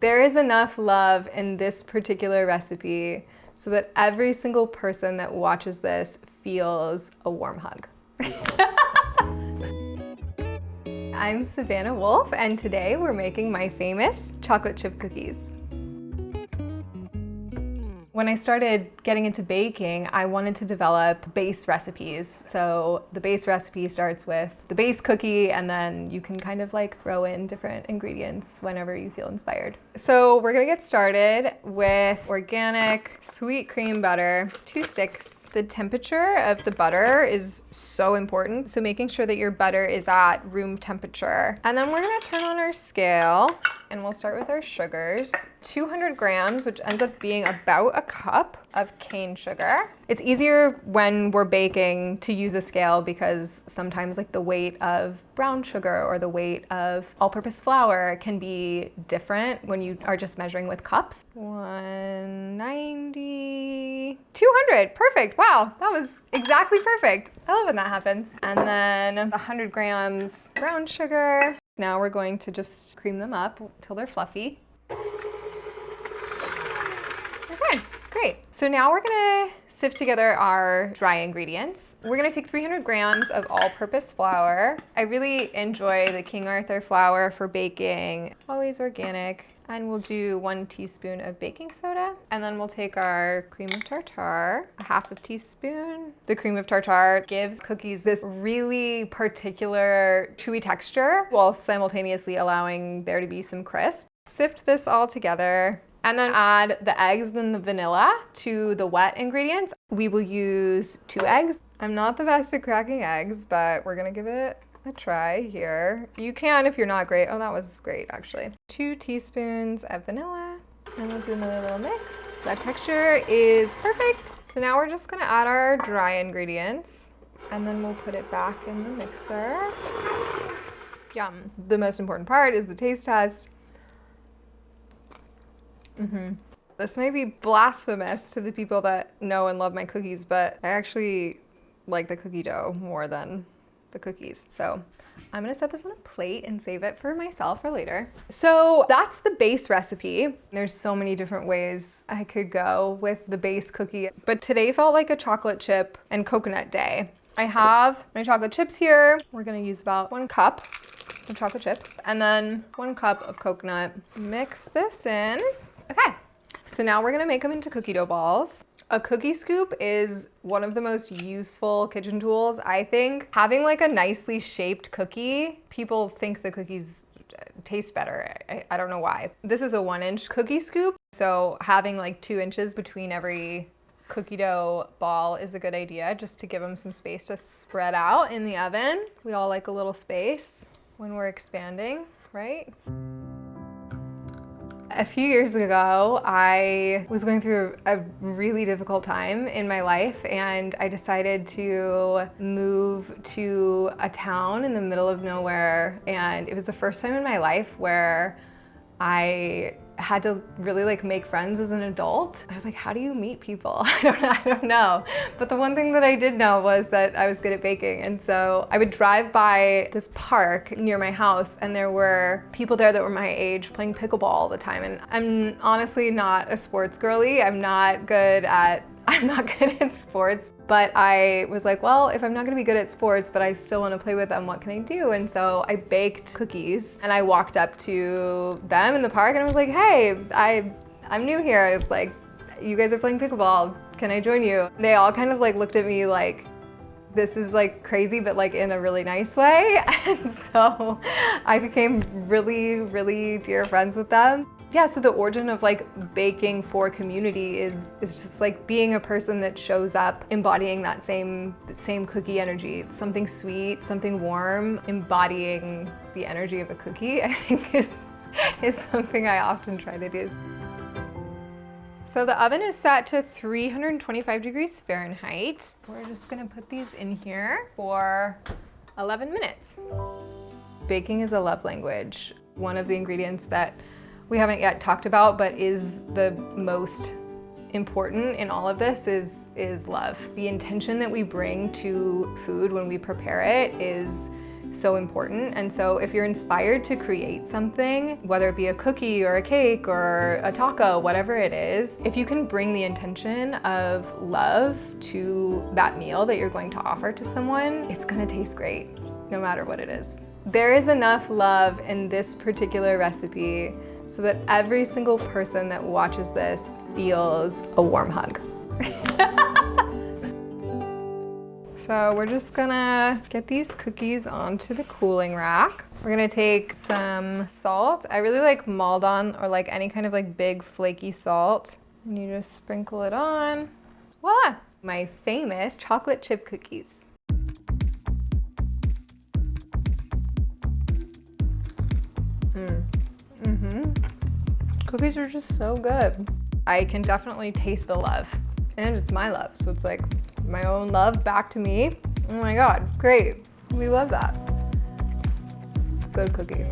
There is enough love in this particular recipe so that every single person that watches this feels a warm hug. I'm Savannah Wolf, and today we're making my famous chocolate chip cookies. When I started getting into baking, I wanted to develop base recipes. So the base recipe starts with the base cookie, and then you can kind of like throw in different ingredients whenever you feel inspired. So we're gonna get started with organic sweet cream butter, 2 sticks. The temperature of the butter is so important. So making sure that your butter is at room temperature. And then we're gonna turn on our scale and we'll start with our sugars. 200 grams, which ends up being about a cup of cane sugar. It's easier when we're baking to use a scale because sometimes like the weight of brown sugar or the weight of all-purpose flour can be different when you are just measuring with cups. 190, 200, perfect. Wow, that was exactly perfect. I love when that happens. And then 100 grams brown sugar. Now we're going to just cream them up till they're fluffy. Okay, great. So now we're gonna sift together our dry ingredients. We're gonna take 300 grams of all-purpose flour. I really enjoy the King Arthur flour for baking, always organic. And we'll do 1 teaspoon of baking soda. And then we'll take our cream of tartar, a half a teaspoon. The cream of tartar gives cookies this really particular chewy texture while simultaneously allowing there to be some crisp. Sift this all together. And then add the eggs and the vanilla to the wet ingredients. We will use 2 eggs. I'm not the best at cracking eggs, but we're gonna give it a try here. You can if you're not great. Oh, that was great actually. 2 teaspoons of vanilla, and we'll do another little mix. That texture is perfect. So now we're just gonna add our dry ingredients, and then we'll put it back in the mixer. Yum. The most important part is the taste test. This may be blasphemous to the people that know and love my cookies, but I actually like the cookie dough more than the cookies. So I'm gonna set this on a plate and save it for myself for later. So that's the base recipe. There's so many different ways I could go with the base cookie, but today felt like a chocolate chip and coconut day. I have my chocolate chips here. We're gonna use about 1 cup of chocolate chips and then 1 cup of coconut. Mix this in. Okay, so now we're gonna make them into cookie dough balls. A cookie scoop is one of the most useful kitchen tools, I think. Having like a nicely shaped cookie, people think the cookies taste better. I don't know why. This is a 1-inch cookie scoop, so having like 2 inches between every cookie dough ball is a good idea, just to give them some space to spread out in the oven. We all like a little space when we're expanding, right? A few years ago, I was going through a really difficult time in my life, and I decided to move to a town in the middle of nowhere, and it was the first time in my life where I had to really like make friends as an adult. I was like, how do you meet people? I don't know. But the one thing that I did know was that I was good at baking. And so I would drive by this park near my house, and there were people there that were my age playing pickleball all the time. And I'm honestly not a sports girly. I'm not good at sports, but I was like, well, if I'm not gonna be good at sports, but I still wanna play with them, what can I do? And so I baked cookies, and I walked up to them in the park and I was like, hey, I'm new here. Like, you guys are playing pickleball. Can I join you? They all kind of like looked at me like, this is like crazy, but like in a really nice way. And so I became really, really dear friends with them. Yeah, so the origin of like baking for community is just like being a person that shows up embodying that same cookie energy. Something sweet, something warm, embodying the energy of a cookie, I think is something I often try to do. So the oven is set to 325 degrees Fahrenheit. We're just gonna put these in here for 11 minutes. Baking is a love language. One of the ingredients that we haven't yet talked about, but is the most important in all of this is love. The intention that we bring to food when we prepare it is so important. And so if you're inspired to create something, whether it be a cookie or a cake or a taco, whatever it is, if you can bring the intention of love to that meal that you're going to offer to someone, it's gonna taste great, no matter what it is. There is enough love in this particular recipe so that every single person that watches this feels a warm hug. So we're just gonna get these cookies onto the cooling rack. We're gonna take some salt. I really like Maldon or like any kind of like big flaky salt. And you just sprinkle it on. Voila! My famous chocolate chip cookies. Cookies are just so good. I can definitely taste the love, and it's my love, so it's like my own love back to me. Oh my God, great. We love that. Good cookie.